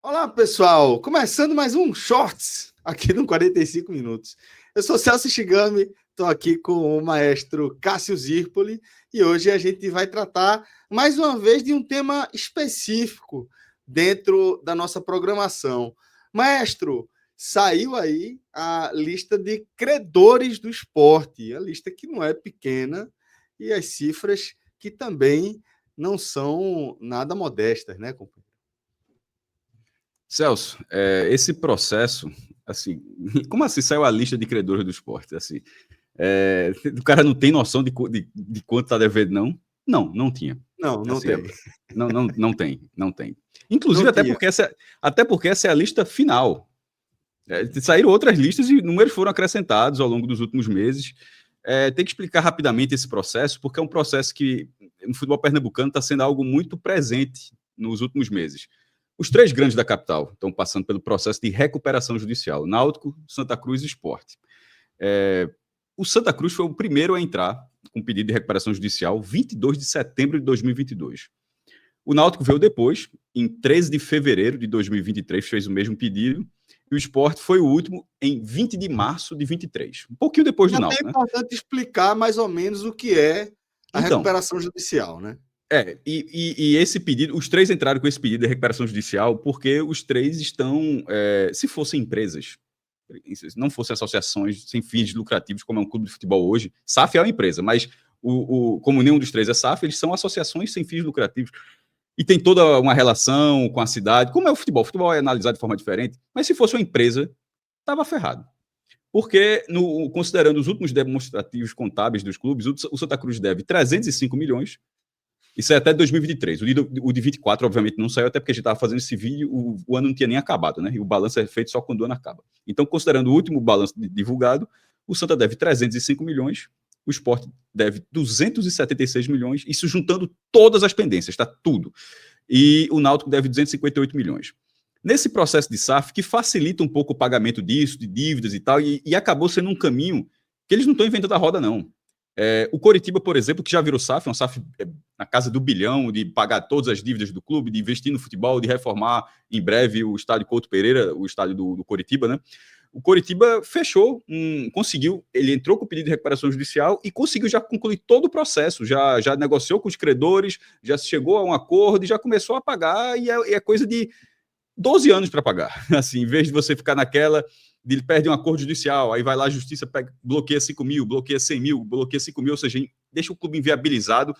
Olá, pessoal! Começando mais um Shorts aqui no 45 Minutos. Eu sou Celso Shigami, estou aqui com o maestro Cássio Zirpoli e hoje a gente vai tratar mais uma vez de um tema específico dentro da nossa programação. Maestro, saiu aí a lista de credores do esporte, a lista que não é pequena e as cifras que também não são nada modestas, né, companheiro? Celso, esse processo, assim, como assim saiu a lista de credores do esporte? Assim, o cara não tem noção de quanto está devendo, não? Não tinha. Não Assim, tem. não tem. Inclusive, Não tinha. até porque essa é a lista final. Saíram outras listas e números foram acrescentados ao longo dos últimos meses. Tem que explicar rapidamente esse processo, porque é um processo que, no futebol pernambucano, está sendo algo muito presente nos últimos meses. Os três grandes da capital estão passando pelo processo de recuperação judicial: Náutico, Santa Cruz e Sport. O Santa Cruz foi o primeiro a entrar com pedido de recuperação judicial 22 de setembro de 2022. O Náutico veio depois, em 13 de fevereiro de 2023, fez o mesmo pedido, e o Sport foi o último em 20 de março de 23, um pouquinho depois do Já é Náutico, né? importante explicar mais ou menos o que é a Então, recuperação judicial, né? e esse pedido, os três entraram com esse pedido de recuperação judicial porque os três estão, se fossem empresas, não fossem associações sem fins lucrativos, como é um clube de futebol hoje, SAF é uma empresa, mas como nenhum dos três é SAF, eles são associações sem fins lucrativos. E tem toda uma relação com a cidade, como é o futebol. O futebol é analisado de forma diferente, mas se fosse uma empresa, estava ferrado. Porque, considerando os últimos demonstrativos contábeis dos clubes, o Santa Cruz deve 305 milhões. Isso é até 2023. O de 24, obviamente, não saiu, até porque a gente estava fazendo esse vídeo, o ano não tinha nem acabado, né? E o balanço é feito só quando o ano acaba. Então, considerando o último balanço divulgado, o Santa deve 305 milhões, o Sport deve 276 milhões, isso juntando todas as pendências, tá? Tudo. E o Náutico deve 258 milhões. Nesse processo de SAF, que facilita um pouco o pagamento disso, de dívidas e tal, e acabou sendo um caminho que eles não estão inventando a roda, não. O Coritiba, por exemplo, que já virou SAF, é um SAF na casa do bilhão, de pagar todas as dívidas do clube, de investir no futebol, de reformar em breve o estádio Couto Pereira, o estádio do Coritiba, né? O Coritiba fechou, conseguiu, ele entrou com o pedido de recuperação judicial e conseguiu já concluir todo o processo, já negociou com os credores, já chegou a um acordo e já começou a pagar, e é coisa de 12 anos para pagar. Assim, em vez de você ficar naquela de ele perde um acordo judicial, aí vai lá a justiça, bloqueia 5 mil, bloqueia 100 mil, bloqueia 5 mil, ou seja, deixa o clube inviabilizado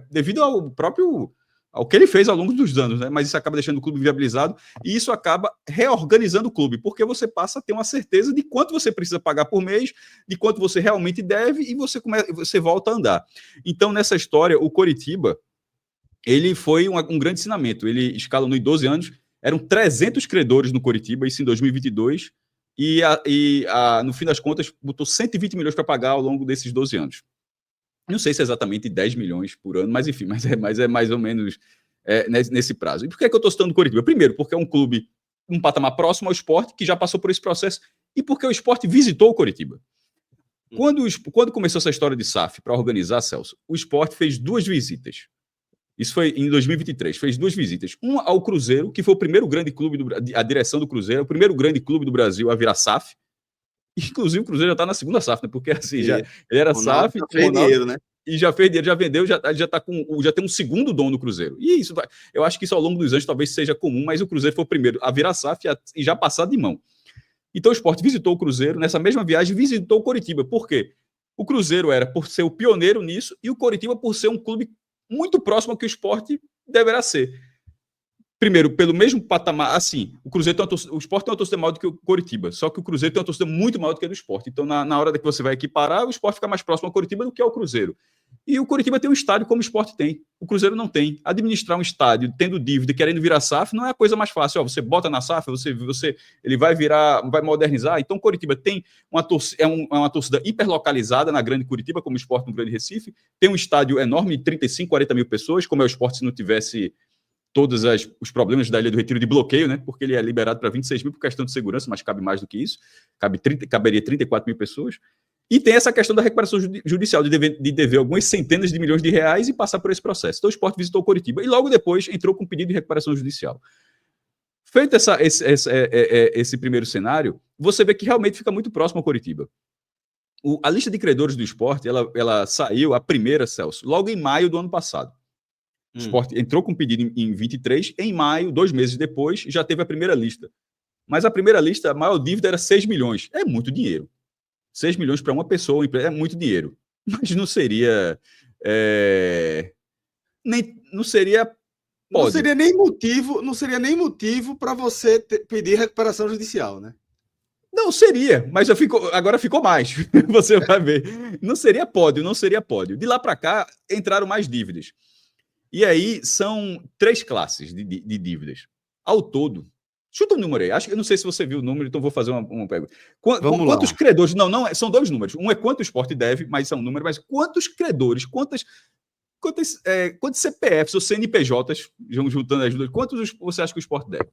devido ao próprio ao que ele fez ao longo dos anos, né? Mas isso acaba deixando o clube inviabilizado e isso acaba reorganizando o clube, porque você passa a ter uma certeza de quanto você precisa pagar por mês, de quanto você realmente deve e você volta a andar. Então, nessa história, o Coritiba, ele foi um grande ensinamento. Ele escalonou em 12 anos, eram 300 credores no Coritiba, isso em 2022, no fim das contas, botou 120 milhões para pagar ao longo desses 12 anos. Não sei se é exatamente 10 milhões por ano, mas enfim, mas é mais ou menos nesse prazo. E por que eu estou citando o Coritiba? Primeiro, porque é um clube, um patamar próximo ao Sport, que já passou por esse processo, e porque o Sport visitou o Coritiba. Quando começou essa história de SAF para organizar, Celso, o Sport fez 2 visitas. Isso foi em 2023. Fez 2 visitas. Uma ao Cruzeiro, que foi o primeiro grande clube, a direção do Cruzeiro, o primeiro grande clube do Brasil a virar SAF. Inclusive, o Cruzeiro já está na segunda SAF, né? Porque assim, ele era SAF, já fez dinheiro, né? E já fez dinheiro, já vendeu, já tem um segundo dono no Cruzeiro. E isso eu acho que isso ao longo dos anos talvez seja comum, mas o Cruzeiro foi o primeiro a virar SAF e já passar de mão. Então o Sport visitou o Cruzeiro, nessa mesma viagem visitou o Coritiba. Por quê? O Cruzeiro era por ser o pioneiro nisso e o Coritiba por ser um clube muito próximo ao que o Sport deverá ser. Primeiro, pelo mesmo patamar, assim, o Sport tem uma torcida maior do que o Coritiba, só que o Cruzeiro tem uma torcida muito maior do que a do Sport. Então, na hora que você vai equiparar, o Sport fica mais próximo ao Coritiba do que ao Cruzeiro. E o Coritiba tem um estádio como o Sport tem. O Cruzeiro não tem. Administrar um estádio, tendo dívida, querendo virar SAF, não é a coisa mais fácil. Você bota na SAF, ele vai virar, vai modernizar. Então, o Coritiba tem uma torcida hiperlocalizada na Grande Curitiba, como o Sport no Grande Recife. Tem um estádio enorme de 35, 40 mil pessoas, como é o Sport se não tivesse todos os problemas da Ilha do Retiro de bloqueio, né? Porque ele é liberado para 26 mil por questão de segurança, mas cabe mais do que isso. Caberia 34 mil pessoas. E tem essa questão da recuperação judicial, de dever algumas centenas de milhões de reais e passar por esse processo. Então o Sport visitou o Coritiba e logo depois entrou com um pedido de recuperação judicial. Feito esse primeiro cenário, você vê que realmente fica muito próximo ao Coritiba. A lista de credores do Sport, ela saiu, a primeira, Celso, logo em maio do ano passado. O Sport entrou com um pedido em 23, em maio, 2 meses depois, já teve a primeira lista. Mas a primeira lista, a maior dívida era 6 milhões. É muito dinheiro. 6 milhões para uma pessoa, uma empresa, é muito dinheiro. Mas não seria... Não seria nem motivo para você pedir recuperação judicial, né? Não seria, mas agora ficou mais. Você vai ver. Não seria pódio. De lá para cá, entraram mais dívidas. E aí são 3 classes de dívidas. Ao todo, chuta um número aí. Eu não sei se você viu o número, então vou fazer uma pergunta. Quantos credores? Não, são 2 números. Um é quanto o Sport deve, mas são números, mas quantos credores, quantos CPFs ou CNPJs, juntando as duas, quantos você acha que o Sport deve?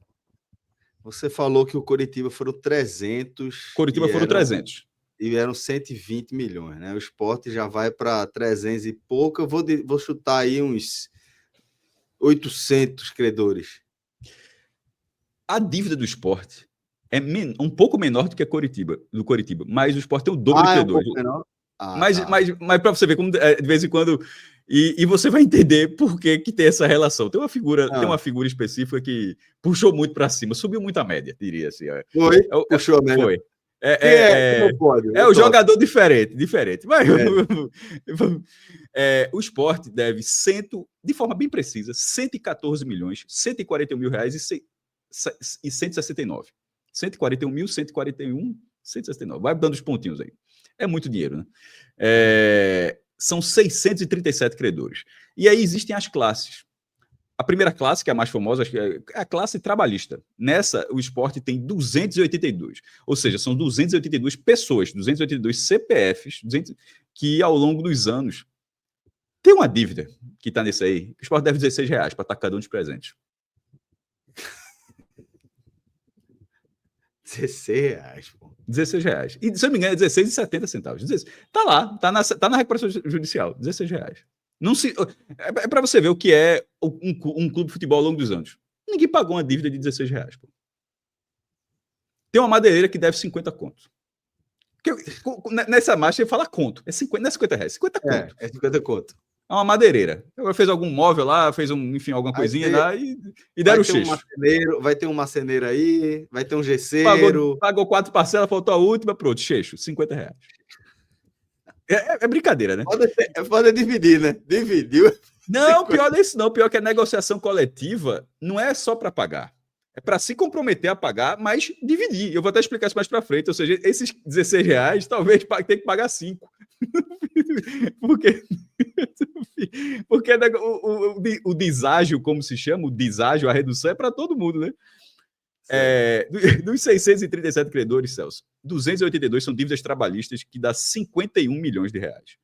Você falou que o Coritiba foram 300. Coritiba foram 300. E eram 120 milhões, né? O Sport já vai para 300 e pouco. Eu vou chutar aí uns 800 credores. A dívida do Sport é um pouco menor do que a do Coritiba, mas o Sport tem o dobro de credores. É um pouco menor? Mas para você ver como de vez em quando... E você vai entender por que tem essa relação. Tem uma figura específica que puxou muito para cima, subiu muito a média, diria assim. Puxou a média. Foi. O jogador diferente. Mas o Sport deve de forma bem precisa, 114 milhões, 141 mil reais e 169. 141 mil, 141, 169. Vai dando os pontinhos aí. É muito dinheiro, né? São 637 credores. E aí existem as classes. A primeira classe, que é a mais famosa, é a classe trabalhista. Nessa, o Sport tem 282. Ou seja, são 282 pessoas, 282 CPFs, que ao longo dos anos tem uma dívida que está nesse aí. O Sport deve R$16 para estar cada um dos presentes. R$16, pô. R$16. E, se eu não me engano, é R$16,70. Tá lá, tá na recuperação judicial. R$16. Não é para você ver o que é um clube de futebol ao longo dos anos. Ninguém pagou uma dívida de R$16. Pô. Tem uma madeireira que deve 50 contos. Nessa marcha ele fala conto. Não é 50 reais, 50 conto. É 50 conto. É uma madeireira. Ela fez algum móvel lá, fez alguma coisinha lá e deram o xixo. Vai ter um marceneiro aí, vai ter um gesseiro. Pagou 4 parcelas, faltou a última, pronto, xixo, R$50. É brincadeira, né? Pode dividir, né? Dividiu. Não, pior disso não. Pior que a negociação coletiva não é só para pagar. É para se comprometer a pagar, mas dividir. Eu vou até explicar isso mais para frente. Ou seja, esses R$16, talvez tenha que pagar 5. Porque o deságio, como se chama, o deságio, a redução é para todo mundo, né? Dos 637 credores, Celso, 282 são dívidas trabalhistas, que dá 51 milhões de reais.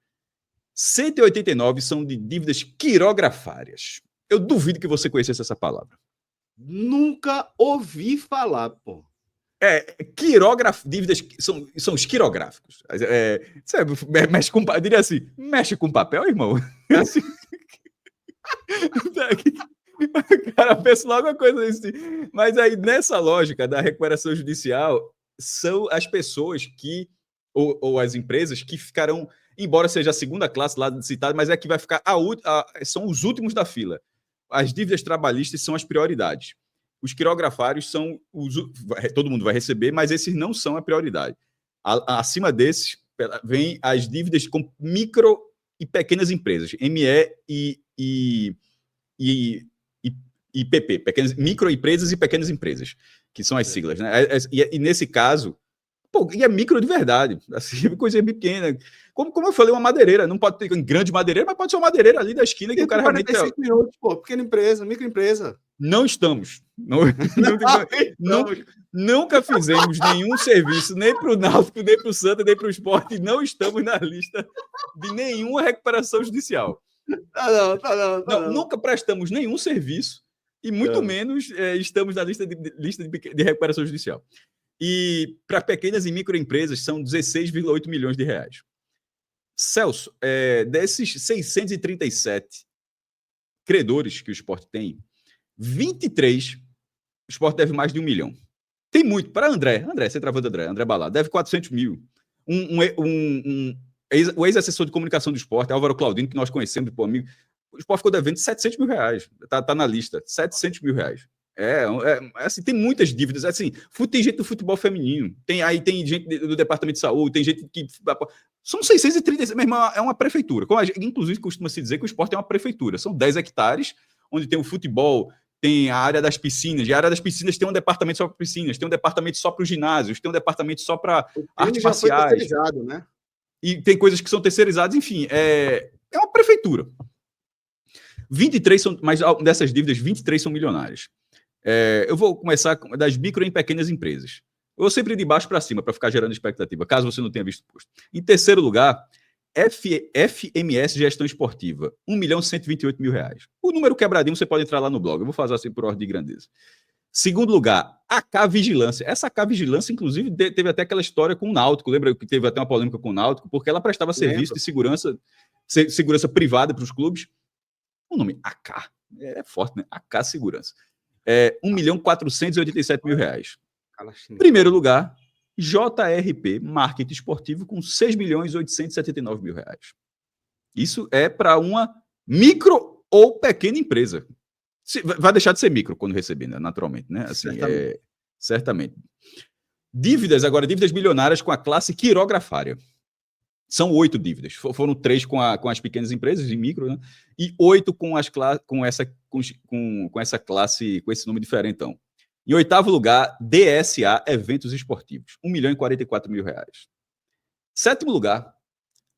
189 são de dívidas quirografárias. Eu duvido que você conhecesse essa palavra. Nunca ouvi falar, pô. Dívidas são os quirográficos. Mexe com, eu diria assim, mexe com papel, irmão? Assim, o cara pensa logo uma coisa assim. Mas aí, nessa lógica da recuperação judicial, são as pessoas ou as empresas que ficarão, embora seja a segunda classe lá citada, mas é que vai ficar são os últimos da fila. As dívidas trabalhistas são as prioridades. Os quirografários são todo mundo vai receber, mas esses não são a prioridade. Acima desses, vem as dívidas com micro e pequenas empresas, ME e PP, microempresas e pequenas empresas, que são as siglas, né? E nesse caso, é micro de verdade, assim, coisa pequena. Como eu falei, uma madeireira, não pode ter uma grande madeireira, mas pode ser uma madeireira ali da esquina que o cara realmente... 45 minutos, pô, pequena empresa, microempresa. Não estamos. Nunca fizemos nenhum serviço, nem para o Náutico, nem para o Santa, nem para o Sport, e não estamos na lista de nenhuma recuperação judicial. Não. Nunca prestamos nenhum serviço, e muito menos estamos na lista de recuperação judicial. E para pequenas e microempresas são 16,8 milhões de reais. Celso, desses 637 credores que o Sport tem, 23, o Sport deve mais de 1 milhão. Tem muito. Para André, centroavante André Balada, deve 400 mil. O ex-assessor de comunicação do Sport, Álvaro Claudino, que nós conhecemos, pô, amigo, o Sport ficou devendo 700 mil reais. Tá na lista, 700 mil reais. Assim, tem muitas dívidas. Assim, tem gente do futebol feminino, tem gente do departamento de saúde, tem gente que... São 630, meu irmão, é uma prefeitura. Inclusive, costuma-se dizer que o Sport é uma prefeitura. São 10 hectares, onde tem o futebol, tem a área das piscinas, e a área das piscinas tem um departamento só para piscinas, tem um departamento só para os ginásios, tem um departamento só para artes marciais. Foi terceirizado, né? E tem coisas que são terceirizadas, enfim, é uma prefeitura. 23 são, mas dessas dívidas, 23 são milionárias. Eu vou começar das micro e pequenas empresas. Eu vou sempre de baixo para cima, para ficar gerando expectativa, caso você não tenha visto o posto. Em terceiro lugar, FMS Gestão Esportiva, 1.128.000 reais. O número quebradinho, você pode entrar lá no blog. Eu vou fazer assim por ordem de grandeza. Segundo lugar, AK Vigilância. Essa AK Vigilância, inclusive, teve até aquela história com o Náutico. Lembra que teve até uma polêmica com o Náutico? Porque ela prestava serviço de segurança privada para os clubes. O nome AK é forte, né? AK Segurança. 1.487.000 reais. Primeiro lugar, JRP Marketing Esportivo com 6.879.000 reais. Isso é para uma micro ou pequena empresa. Vai deixar de ser micro quando receber, né? Naturalmente, né? Assim, certamente. Dívidas milionárias com a classe quirografária. São 8 dívidas. Foram 3 com as pequenas empresas de micro, né? E 8 com essa classe, com esse nome diferentão. Em oitavo lugar, DSA Eventos Esportivos, 1.044.000 reais. Sétimo lugar,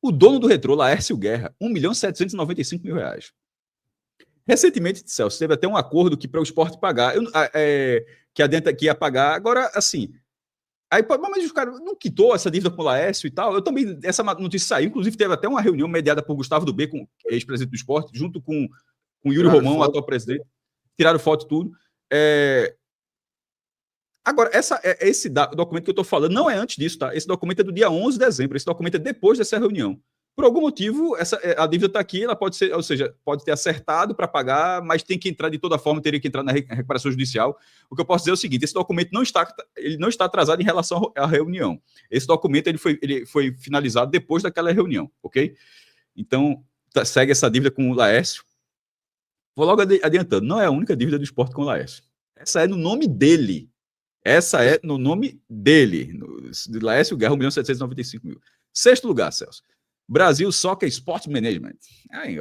o dono do Retrô, Laércio Guerra, 1.795.000 reais. Recentemente, Celso, teve até um acordo que para o Sport pagar, que ia pagar. Agora, assim, mas o cara não quitou essa dívida com o Laércio e tal. Eu também, essa notícia saiu, inclusive teve até uma reunião mediada por Gustavo do B, ex-presidente do Sport, junto com Yuri Romão, atual presidente. Tiraram foto e tudo. Agora, esse documento que eu estou falando não é antes disso, tá? Esse documento é do dia 11 de dezembro. Esse documento é depois dessa reunião. Por algum motivo, a dívida está aqui, ela pode ser, ou seja, pode ter acertado para pagar, mas tem que entrar de toda forma, teria que entrar na recuperação judicial. O que eu posso dizer é o seguinte: esse documento não está atrasado em relação à reunião. Esse documento ele foi finalizado depois daquela reunião, ok? Então, segue essa dívida com o Laércio. Vou logo adiantando, não é a única dívida do Sport com o Laércio. Essa é no nome dele. De Laércio Guerra, 1.795.000. Sexto lugar, Celso. Brasil Soccer Sport Management.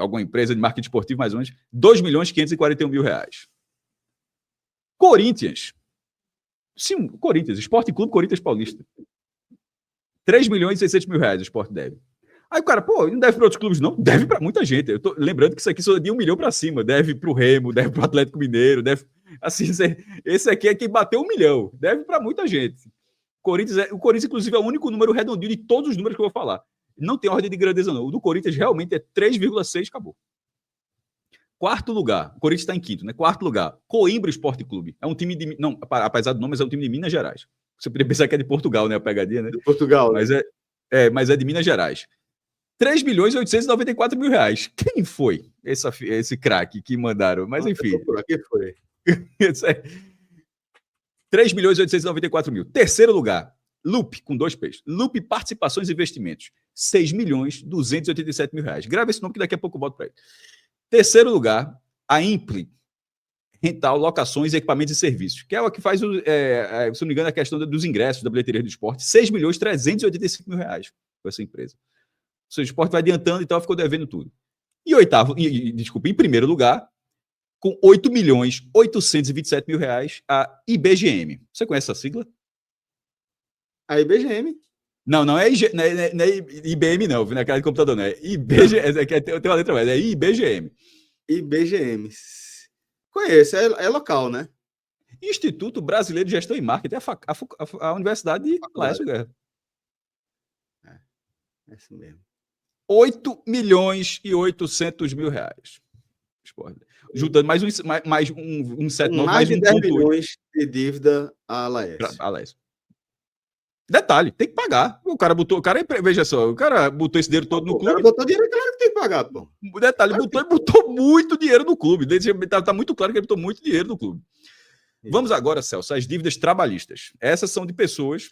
Alguma empresa de marketing esportivo, mais ou menos. 2.541.000 reais. Corinthians. Sim, Corinthians. Esporte Clube Corinthians Paulista. 3.600.000 reais o Sport deve. Aí o cara, não deve para outros clubes, não? Deve para muita gente. Eu tô lembrando que isso aqui só de 1 milhão para cima. Deve para o Remo, deve para o Atlético Mineiro, deve... Assim, esse aqui é quem bateu 1 milhão. Deve para muita gente. O Corinthians, inclusive, é o único número redondinho de todos os números que eu vou falar. Não tem ordem de grandeza, não. O do Corinthians realmente é 3,6, acabou. Quarto lugar. O Corinthians está em quinto, né? Quarto lugar. Coimbra Esporte Clube. É um time de... Não, apesar do nome, mas é um time de Minas Gerais. Você poderia pensar que é de Portugal, né? A pegadinha, né? De Portugal, mas né? Mas é de Minas Gerais. 3.894.000 reais. Quem foi esse craque que mandaram? Mas enfim. Quem foi? 3.894.000. Terceiro lugar, Lupe, com 2 P's. Lupe Participações e Investimentos, 6.287.000 reais. Grava esse nome que daqui a pouco eu boto para ele. Terceiro lugar, a Impli, Rental, Locações, Equipamentos e Serviços, que é o que faz, se não me engano, a questão dos ingressos da bilheteria do esporte, 6.385.000 reais com essa empresa. O seu esporte vai adiantando e tal, ficou devendo tudo. Em primeiro lugar, com 8.827.000 reais, a IBGM. Você conhece essa sigla? A IBGM? Não é IBM, não, naquela de computador, não. É IBGM, tem uma letra mais, é IBGM. IBGM. Conheço, é local, né? Instituto Brasileiro de Gestão e Marketing, a Universidade de Laércio Guerra. É assim mesmo. 8.800.000 reais. Juntando mais um 7,9, mais de 10 milhões de dívida a Laércio. Detalhe, tem que pagar. Veja só, o cara botou esse dinheiro todo no clube. O cara botou dinheiro, claro que tem que pagar, pô. Detalhe, botou muito dinheiro no clube. Tá muito claro que ele botou muito dinheiro no clube. Vamos agora, Celso, às dívidas trabalhistas. Essas são de pessoas,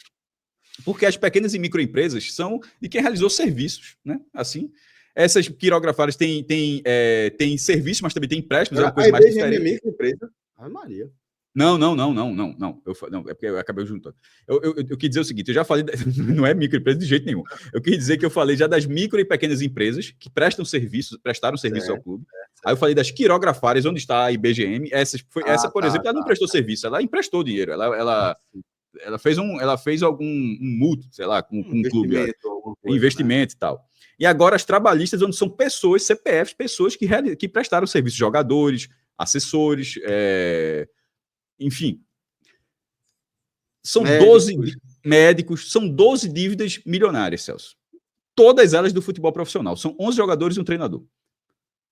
porque as pequenas e microempresas são de quem realizou serviços, né? Assim, essas quirografadas têm serviços, mas também tem empréstimos, é uma coisa mais diferente. Microempresa, Ai, Maria. Não. Não, é porque eu acabei juntando. Eu quis dizer o seguinte, eu já falei, não é microempresa de jeito nenhum. Eu quis dizer que eu falei já das micro e pequenas empresas que prestaram serviço ao clube. Aí eu falei das quirografárias, onde está a IBGM. Essa, por exemplo, ela não prestou serviço, ela emprestou dinheiro. Ela fez algum mútuo, sei lá, com um clube. Investimento, né? E tal. E agora as trabalhistas, onde são pessoas, CPFs, pessoas que prestaram serviço, jogadores, assessores, enfim. São médicos. 12 médicos, são 12 dívidas milionárias, Celso. Todas elas do futebol profissional. São 11 jogadores e um treinador.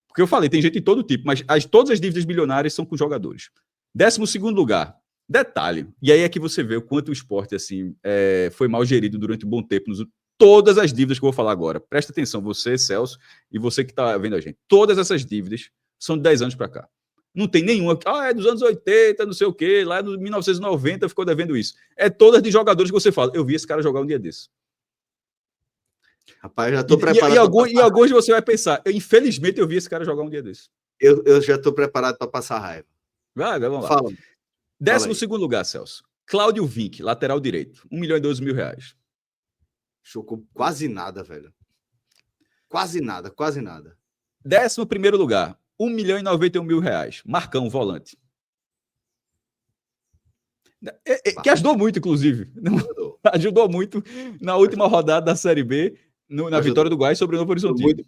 Porque eu falei, tem gente de todo tipo, mas todas as dívidas milionárias são com jogadores. 12º lugar. Detalhe, e aí é que você vê o quanto o esporte assim, foi mal gerido durante um bom tempo. Todas as dívidas que eu vou falar agora, presta atenção, você, Celso, e você que está vendo a gente. Todas essas dívidas são de 10 anos para cá. Não tem nenhuma, é dos anos 80, não sei o quê, lá de 1990 ficou devendo isso. É todas de jogadores que você fala, eu vi esse cara jogar um dia desse. Rapaz, já estou preparado. E alguns você vai pensar, infelizmente eu vi esse cara jogar um dia desse. Eu já estou preparado para passar raiva. Vamos lá. Fala. 12º lugar, Celso. Cláudio Vinck, lateral direito. 1.012.000 reais. Chocou quase nada, velho. Quase nada. 11º lugar. 1.091.000 reais. Marcão, volante. Que ajudou muito, inclusive. Ajudou muito na última rodada da Série B, na vitória do Goiás sobre o Novo Horizontino.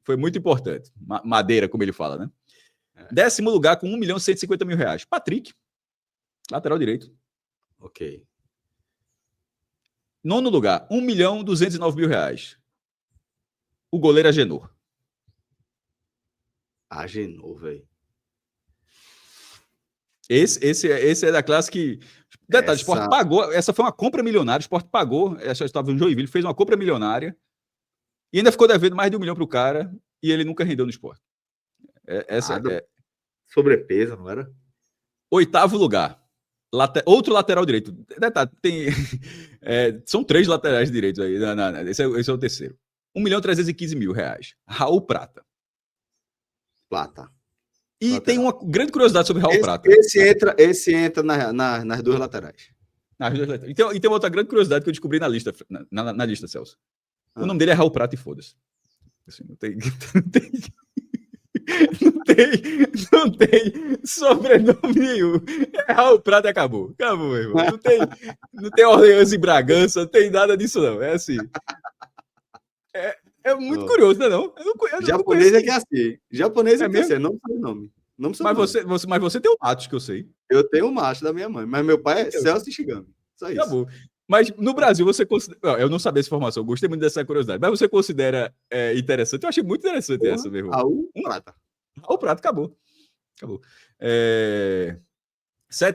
Foi muito importante. Madeira, como ele fala, né? 10º lugar com 1.150.000 reais. Patrick, lateral direito. Ok. 9º lugar, 1.209.000 reais. O goleiro Agenor. Agenor, velho. Esse é da classe que... Detalhe, o Sport pagou... Essa foi uma compra milionária. O Sport pagou... Essa estava no Joinville, fez uma compra milionária e ainda ficou devendo mais de 1 milhão para o cara e ele nunca rendeu no Sport. Sobrepeso, não era? 8º lugar. Outro lateral direito. Detalhe, são 3 laterais direitos aí. Esse é o 3º. 1.315.000 reais. Raul Prata. E lateral. Tem uma grande curiosidade sobre Raul Prata. Esse entra nas 2 laterais. E tem outra grande curiosidade que eu descobri na lista, na lista, Celso. O nome dele é Raul Prata e foda-se. Assim, não tem sobrenome nenhum. É Raul Prata e acabou. Acabou, meu irmão. Não tem Orleans e Bragança, não tem nada disso, não. É assim. É muito curioso, não é? Japonês é que é assim. Japonês é que é assim. Não sei o nome. Mas você tem o Matos, que eu sei. Eu tenho o macho da minha mãe, mas meu pai é Celso Ishigami. Só isso. Acabou. Mas no Brasil você considera... Eu não sabia essa informação, eu gostei muito dessa curiosidade. Mas você considera interessante? Eu achei muito interessante essa, meu irmão. Raul Prata. Raul Prata, acabou. 7º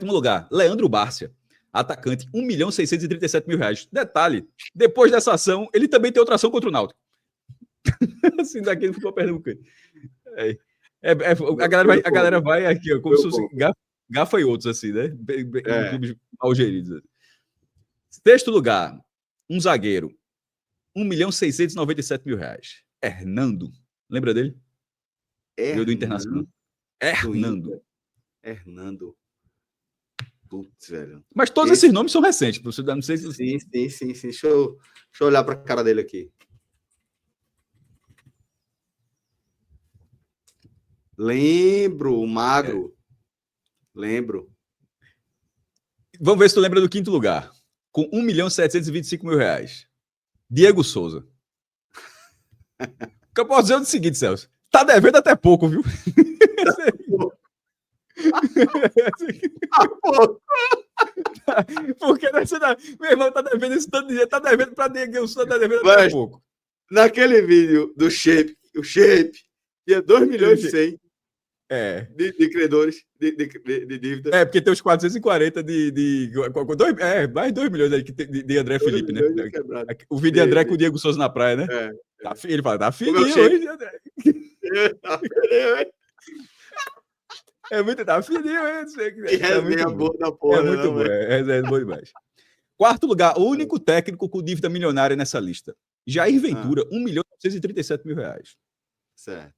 lugar, Leandro Bárcia. Atacante, 1.637.000 reais. Detalhe, depois dessa ação, ele também tem outra ação contra o Náutico. Assim, daqui ele ficou pernambucano. A galera vai aqui, ó, como se fosse gafanhotos, assim, né? Clubes mal geridos. 6º lugar, um zagueiro, 1.697.000 reais. Hernando. Lembra dele? Veio do Internacional. Hernando. Putz, velho. Mas todos esses nomes são recentes. Não sei se... Sim. Deixa eu olhar para a cara dele aqui. Lembro, o magro. Lembro. Vamos ver se tu lembra do 5º lugar. Com 1.725.000 reais. Diego Souza. O que eu posso dizer é o seguinte, Celso. Tá devendo até pouco, viu? Porque meu irmão tá devendo esse tanto de dinheiro. Tá devendo pra Diego Souza, tá devendo até pouco. Naquele vídeo do Shape, o Shape tinha 2 milhões e 100. De credores, de dívida. Porque tem os 440 mais 2 milhões aí de André Felipe, né? O vídeo de André com o Diego Souza na praia, né? Ele fala, tá fininho hoje, André. Tá fininho, hein? É muito boa da porra. É muito bom, é bom demais. Quarto lugar, o único técnico com dívida milionária nessa lista. Jair Ventura, R$1.937.000. Certo.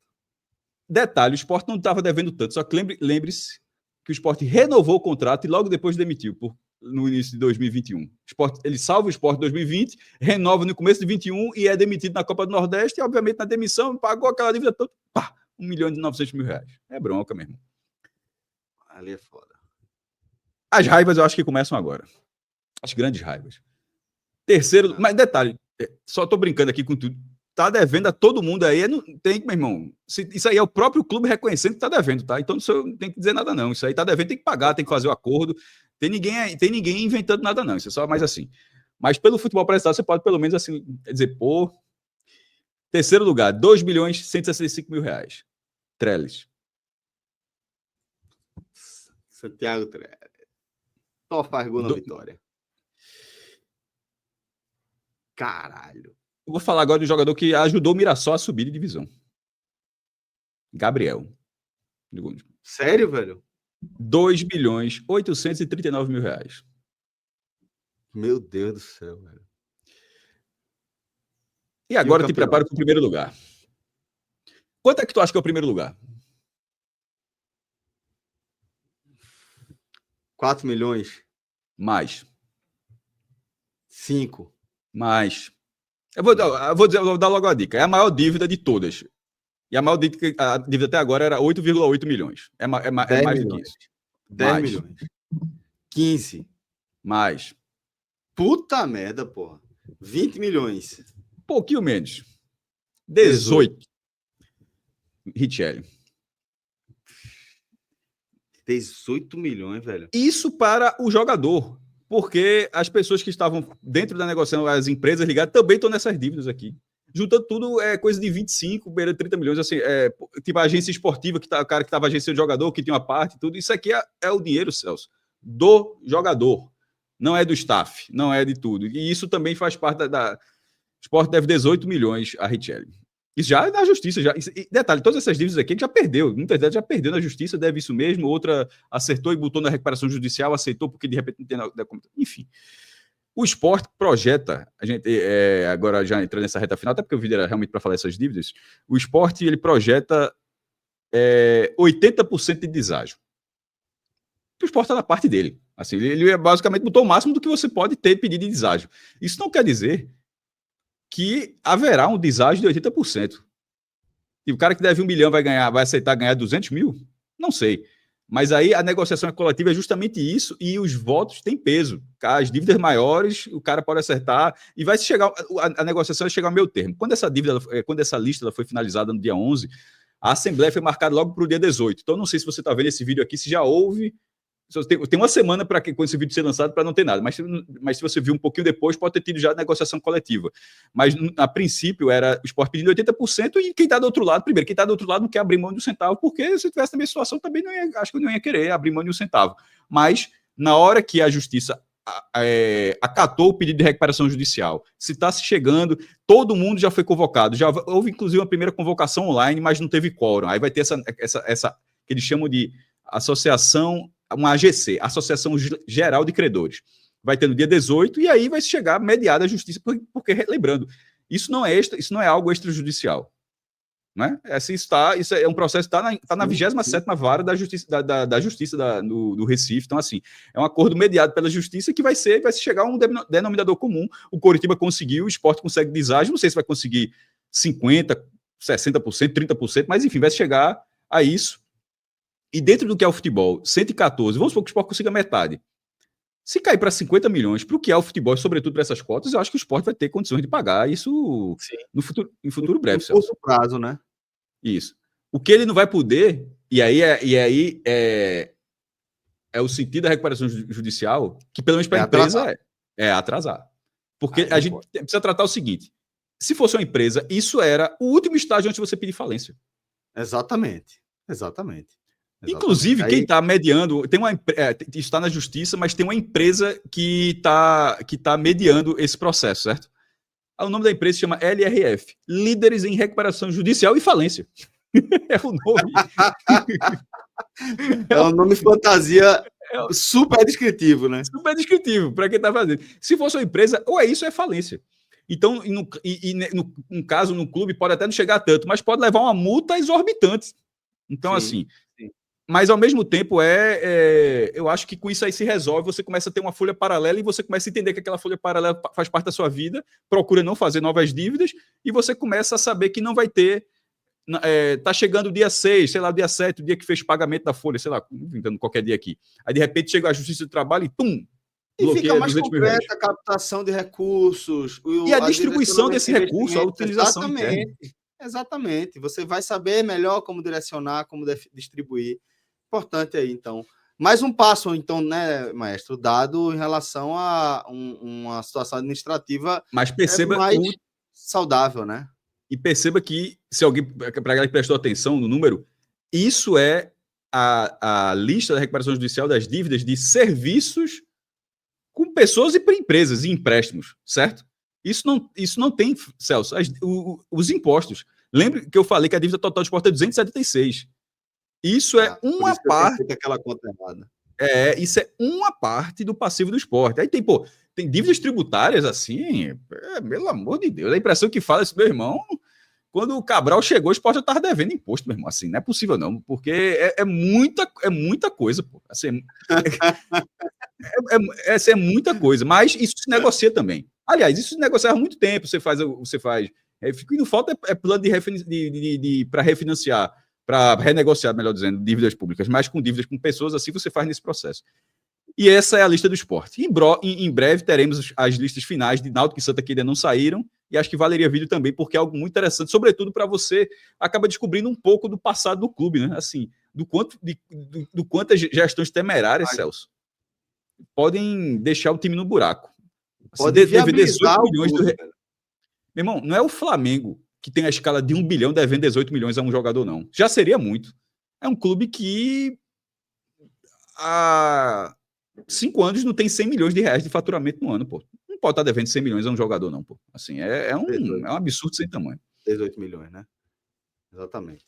Detalhe, o Sport não estava devendo tanto, só que lembre-se que o Sport renovou o contrato e logo depois demitiu, no início de 2021. Ele salva o Sport em 2020, renova no começo de 2021 e é demitido na Copa do Nordeste e, obviamente, na demissão, pagou aquela dívida toda, pá, R$1.900.000. É bronca mesmo. Ali é foda. As raivas eu acho que começam agora. As grandes raivas. Terceiro, mas detalhe, só tô brincando aqui com tudo. Tá devendo a todo mundo aí, não tem, meu irmão. Isso aí é o próprio clube reconhecendo que tá devendo, tá? Então não tem que dizer nada, não. Isso aí tá devendo, tem que pagar, tem que fazer o acordo. Tem ninguém inventando nada, não. Isso é só mais assim. Mas pelo futebol prestado, você pode pelo menos assim dizer, pô. Terceiro lugar, R$2.165.000. Trellis. Santiago Trellis. Só faz gol na vitória. Caralho. Eu vou falar agora de um jogador que ajudou o Mirassol a subir de divisão. Gabriel. Sério, velho? R$2.839.000. Meu Deus do céu, velho. E agora te preparo para o primeiro lugar. Quanto é que tu acha que é o primeiro lugar? 4 milhões. Mais. 5. Mais. Eu vou dar logo a dica. É a maior dívida de todas. E a maior dívida até agora era 8,8 milhões. É mais do que isso. 10 milhões. 15. Mais. Puta merda, porra. 20 milhões. Pouquinho menos. 18. Richelli. 18 milhões, velho. Isso para o jogador. Porque as pessoas que estavam dentro da negociação, as empresas ligadas, também estão nessas dívidas aqui. Juntando tudo, é coisa de 25, beira de 30 milhões. Assim, tipo a agência esportiva, o cara que estava agenciando o jogador, que tinha uma parte, tudo. Isso aqui é o dinheiro, Celso, do jogador. Não é do staff, não é de tudo. E isso também faz parte da... O Sport deve 18 milhões a Richelli. Isso já é na justiça. E detalhe, todas essas dívidas aqui ele já perdeu. Muitas delas já perdeu na justiça, deve isso mesmo. Outra acertou e botou na recuperação judicial, aceitou porque de repente não tem nada. Enfim. O Sport projeta, a gente agora já entrando nessa reta final, até porque o vídeo era realmente para falar essas dívidas. O Sport ele projeta 80% de deságio. O Sport está na parte dele. Assim, ele basicamente botou o máximo do que você pode ter pedido de deságio. Isso não quer dizer que haverá um deságio de 80%. E o cara que deve 1 milhão vai aceitar ganhar 200 mil? Não sei. Mas aí a negociação coletiva é justamente isso e os votos têm peso. As dívidas maiores, o cara pode acertar e vai chegar, a negociação vai chegar ao meio termo. Quando essa lista foi finalizada no dia 11, a Assembleia foi marcada logo para o dia 18. Então, não sei se você está vendo esse vídeo aqui, se já houve... Tem uma semana para quando esse vídeo ser lançado para não ter nada, mas se você viu um pouquinho depois, pode ter tido já a negociação coletiva. Mas, a princípio, era o Sport pedindo 80% e quem está do outro lado, primeiro, quem está do outro lado não quer abrir mão de um centavo, porque se tivesse a mesma situação, também acho que não ia querer abrir mão de um centavo. Mas, na hora que a Justiça acatou o pedido de recuperação judicial, se está se chegando, todo mundo já foi convocado, já houve, inclusive, uma primeira convocação online, mas não teve quórum. Aí vai ter essa que eles chamam de associação... uma AGC, Associação Geral de Credores. Vai ter no dia 18 e aí vai chegar mediada a justiça, porque lembrando, isso não é algo extrajudicial. Né? Isso é um processo que está na 27ª vara da Justiça do Recife. Então, assim, é um acordo mediado pela Justiça que vai se chegar a um denominador comum. O Coritiba conseguiu, o Sport consegue deságio, não sei se vai conseguir 50%, 60%, 30%, mas enfim, vai chegar a isso. E dentro do que é o futebol, 114, vamos supor que o Sport consiga metade. Se cair para 50 milhões, para o que é o futebol, sobretudo para essas cotas, eu acho que o Sport vai ter condições de pagar isso em futuro breve. No curto prazo, né? Isso. O que ele não vai poder, e aí é o sentido da recuperação judicial, que pelo menos para a empresa é atrasar. Porque a gente precisa tratar o seguinte, se fosse uma empresa, isso era o último estágio antes de você pedir falência. Exatamente. Inclusive, quem está mediando, isso está na justiça, mas tem uma empresa que tá mediando esse processo, certo? O nome da empresa se chama LRF, Líderes em Recuperação Judicial e Falência. É o nome. É um nome fantasia super descritivo, né? Super descritivo para quem está fazendo. Se fosse uma empresa, ou é isso ou é falência. Então, no caso, no clube, pode até não chegar a tanto, mas pode levar uma multa exorbitante. Então, sim. Mas ao mesmo tempo, eu acho que com isso aí se resolve, você começa a ter uma folha paralela e você começa a entender que aquela folha paralela faz parte da sua vida, procura não fazer novas dívidas e você começa a saber que não vai ter. Tá chegando o dia 6, sei lá, o dia 7, o dia que fez o pagamento da folha, sei lá, inventando qualquer dia aqui. Aí de repente chega a Justiça do Trabalho e pum! E fica mais concreta a captação de recursos. E a distribuição desse recurso, a utilização interna. Exatamente. Você vai saber melhor como direcionar, como distribuir. Importante aí, então. Mais um passo, então, né, maestro, dado em relação a uma situação administrativa mais saudável, né? E perceba que, se alguém, para a galera que prestou atenção no número, isso é a lista da recuperação judicial das dívidas de serviços com pessoas e para empresas e empréstimos, certo? Isso não tem, Celso, os impostos. Lembre que eu falei que a dívida total do esporte é 276. Isso é uma parte. Aquela conta errada. Isso é uma parte do passivo do esporte. Aí tem dívidas tributárias assim, pelo amor de Deus. A impressão que fala isso, meu irmão, quando o Cabral chegou, o esporte já estava devendo imposto, meu irmão. Assim, não é possível não, porque é muita coisa, pô. Assim, é muita coisa, mas isso se negocia também. Aliás, isso se negocia há muito tempo. Você faz. Fica indo falta plano para refinanciar, para renegociar, melhor dizendo, dívidas públicas, mas com dívidas com pessoas, assim você faz nesse processo. E essa é a lista do esporte. Em breve teremos as listas finais de Náutico e Santa que ainda não saíram, e acho que valeria vídeo também, porque é algo muito interessante, sobretudo para você acaba descobrindo um pouco do passado do clube, né? Assim, do quanto as gestões temerárias, Celso, podem deixar o time no buraco. Pode dever 18 milhões do... Meu irmão, não é o Flamengo que tem a escala de 1 bilhão devendo 18 milhões a um jogador, não. Já seria muito. É um clube que há 5 anos não tem 100 milhões de reais de faturamento no ano, pô. Não pode estar devendo 100 milhões a um jogador, não, pô. Assim, é um absurdo sem tamanho. 18 milhões, né? Exatamente.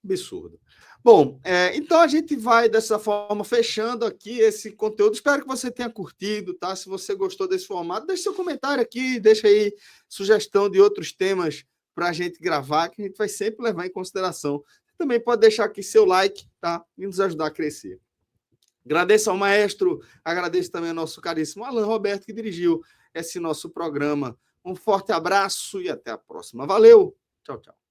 Absurdo. Bom, então a gente vai dessa forma fechando aqui esse conteúdo. Espero que você tenha curtido, tá? Se você gostou desse formato, deixe seu comentário aqui, deixa aí sugestão de outros temas para a gente gravar, que a gente vai sempre levar em consideração. Você também pode deixar aqui seu like, tá? E nos ajudar a crescer. Agradeço ao maestro, agradeço também ao nosso caríssimo Alan Roberto, que dirigiu esse nosso programa. Um forte abraço e até a próxima. Valeu! Tchau, tchau.